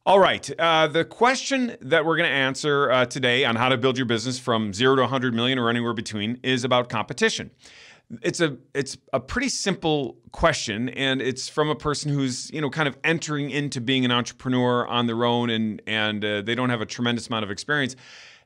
All right. The question that we're going to answer today on how to build your business from 0 to 100 million or anywhere between is about competition. It's a pretty simple question, and it's from a person who's kind of entering into being an entrepreneur on their own, and they don't have a tremendous amount of experience.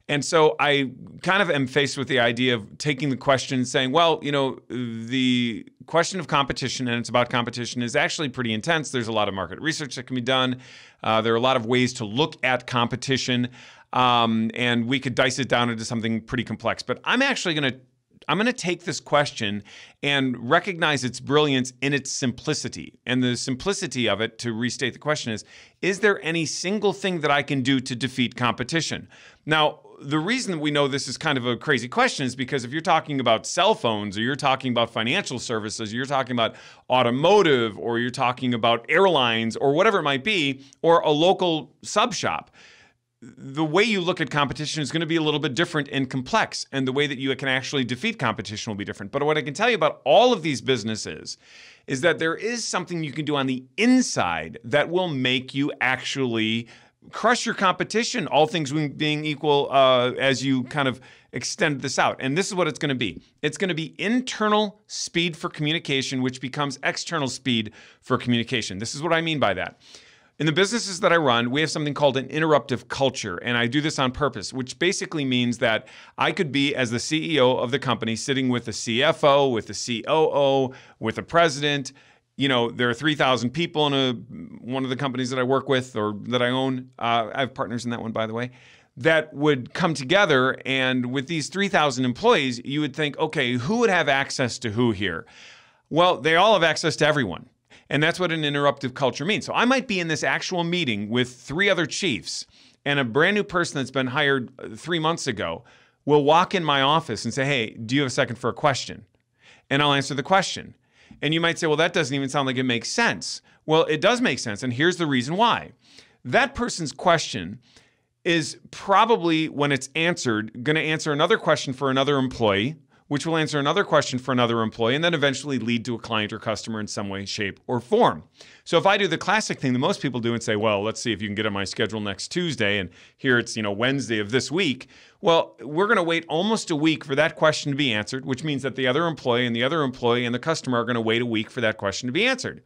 And so I kind of am faced with the idea of taking the question and saying, well, the question of competition, and it's about competition, is actually pretty intense. There's a lot of market research that can be done. There are a lot of ways to look at competition, and we could dice it down into something pretty complex. But I'm actually going to take this question and recognize its brilliance in its simplicity. And the simplicity of it, to restate the question, is there any single thing that I can do to defeat competition? Now, the reason that we know this is kind of a crazy question is because if you're talking about cell phones, or you're talking about financial services, or you're talking about automotive, or you're talking about airlines, or whatever it might be, or a local sub shop, the way you look at competition is going to be a little bit different and complex, and the way that you can actually defeat competition will be different. But what I can tell you about all of these businesses is that there is something you can do on the inside that will make you actually crush your competition, all things being equal, as you kind of extend this out. And this is what it's going to be. It's going to be internal speed for communication, which becomes external speed for communication. This is what I mean by that. In the businesses that I run, we have something called an interruptive culture, and I do this on purpose, which basically means that I could be, as the CEO of the company, sitting with the CFO, with the COO, with the president. There are 3,000 people in one of the companies that I work with or that I own. I have partners in that one, by the way, that would come together. And with these 3,000 employees, you would think, okay, who would have access to who here? Well, they all have access to everyone. And that's what an interruptive culture means. So I might be in this actual meeting with 3 other chiefs, and a brand new person that's been hired 3 months ago will walk in my office and say, hey, do you have a second for a question? And I'll answer the question. And you might say, well, that doesn't even sound like it makes sense. Well, it does make sense, and here's the reason why. That person's question is probably, when it's answered, going to answer another question for another employee, which will answer another question for another employee, and then eventually lead to a client or customer in some way, shape, or form. So if I do the classic thing that most people do and say, well, let's see if you can get on my schedule next Tuesday, and here it's Wednesday of this week, well, we're going to wait almost a week for that question to be answered, which means that the other employee and the customer are going to wait a week for that question to be answered.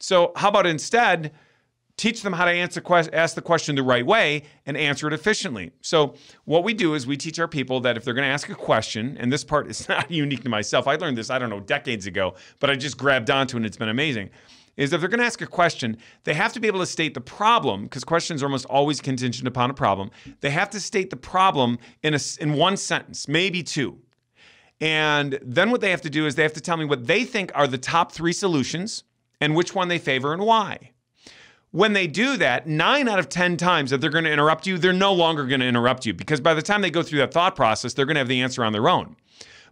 So how about instead teach them how to ask the question the right way and answer it efficiently? So what we do is we teach our people that if they're going to ask a question, and this part is not unique to myself, I learned this, decades ago, but I just grabbed onto it and it's been amazing, is if they're going to ask a question, they have to be able to state the problem, because questions are almost always contingent upon a problem. They have to state the problem in one sentence, maybe 2. And then what they have to do is they have to tell me what they think are the top 3 solutions and which one they favor and why. When they do that, 9 out of 10 times that they're going to interrupt you, they're no longer going to interrupt you, because by the time they go through that thought process, they're going to have the answer on their own.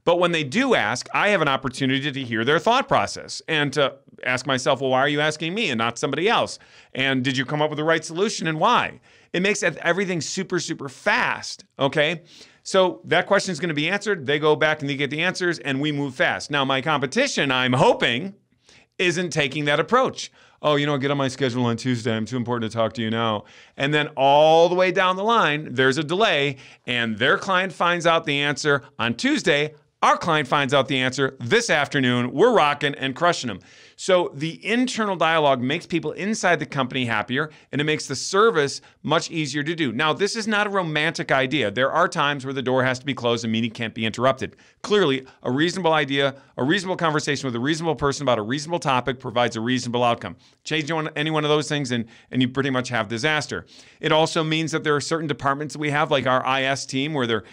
But when they do ask, I have an opportunity to hear their thought process and to ask myself, well, why are you asking me and not somebody else? And did you come up with the right solution and why? It makes everything super, super fast, okay? So that question is going to be answered. They go back and they get the answers, and we move fast. Now, my competition, I'm hoping, isn't taking that approach. Oh, get on my schedule on Tuesday. I'm too important to talk to you now. And then all the way down the line, there's a delay, and their client finds out the answer on Tuesday. Our client finds out the answer this afternoon. We're rocking and crushing them. So the internal dialogue makes people inside the company happier, and it makes the service much easier to do. Now, this is not a romantic idea. There are times where the door has to be closed and meeting can't be interrupted. Clearly, a reasonable idea, a reasonable conversation with a reasonable person about a reasonable topic provides a reasonable outcome. Change any one of those things and you pretty much have disaster. It also means that there are certain departments that we have, like our IS team, where they're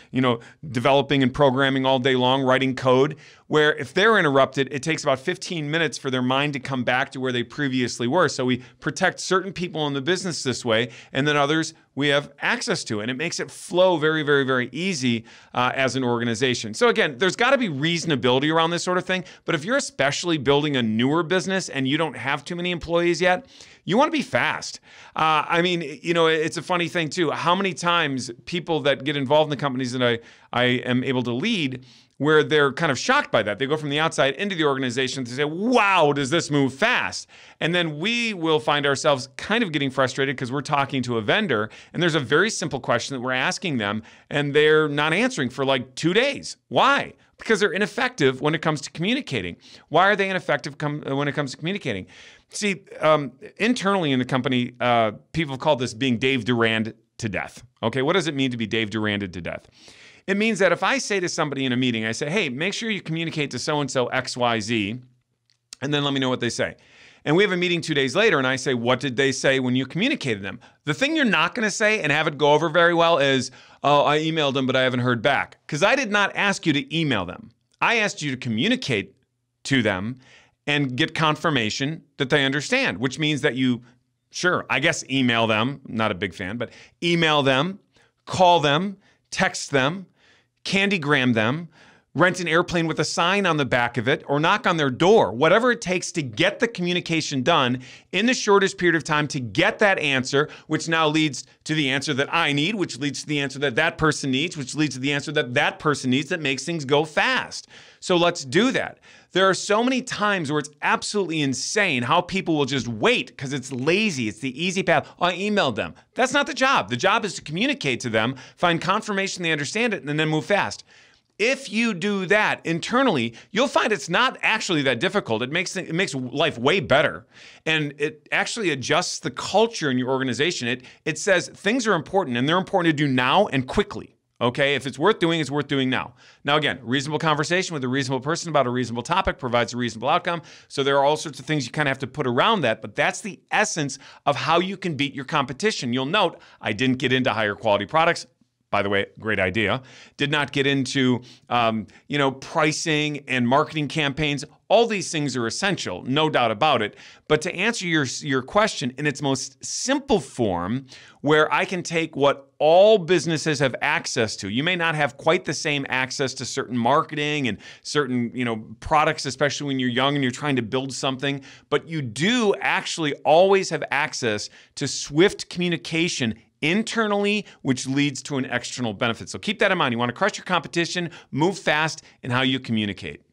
developing and programming all day long, writing code, where if they're interrupted, it takes about 15 minutes for their mind to come back to where they previously were. So we protect certain people in the business this way, and then others we have access to, and it makes it flow very, very, very easy as an organization. So again, there's got to be reasonability around this sort of thing, but if you're especially building a newer business and you don't have too many employees yet, you want to be fast. It's a funny thing too. How many times people that get involved in the companies that I am able to lead where they're kind of shocked by that. They go from the outside into the organization to say, wow, does this move fast? And then we will find ourselves kind of getting frustrated because we're talking to a vendor and there's a very simple question that we're asking them and they're not answering for like 2 days. Why? Because they're ineffective when it comes to communicating. Why are they ineffective when it comes to communicating? See, internally in the company, people have called this being Dave Durand to death. Okay, what does it mean to be Dave Duranded to death? It means that if I say to somebody in a meeting, I say, hey, make sure you communicate to so-and-so XYZ, and then let me know what they say. And we have a meeting 2 days later, and I say, what did they say when you communicated to them? The thing you're not going to say and have it go over very well is, oh, I emailed them, but I haven't heard back. Because I did not ask you to email them. I asked you to communicate to them and get confirmation that they understand, which means that you, sure, I guess email them, not a big fan, but email them, call them, text them, candygram them, rent an airplane with a sign on the back of it, or knock on their door, whatever it takes to get the communication done in the shortest period of time to get that answer, which now leads to the answer that I need, which leads to the answer that that person needs, which leads to the answer that that person needs, that makes things go fast. So let's do that. There are so many times where it's absolutely insane how people will just wait because it's lazy. It's the easy path. Oh, I emailed them. That's not the job. The job is to communicate to them, find confirmation they understand it, and then move fast. If you do that internally, you'll find it's not actually that difficult. It makes life way better. And it actually adjusts the culture in your organization. It says things are important and they're important to do now and quickly. Okay, if it's worth doing, it's worth doing now. Now again, reasonable conversation with a reasonable person about a reasonable topic provides a reasonable outcome. So there are all sorts of things you kind of have to put around that, but that's the essence of how you can beat your competition. You'll note, I didn't get into higher quality products. By the way, great idea. Did not get into pricing and marketing campaigns. All these things are essential, no doubt about it. But to answer your question in its most simple form, where I can take what all businesses have access to. You may not have quite the same access to certain marketing and certain products, especially when you're young and you're trying to build something, but you do actually always have access to swift communication internally, which leads to an external benefit. So keep that in mind. You want to crush your competition, move fast in how you communicate.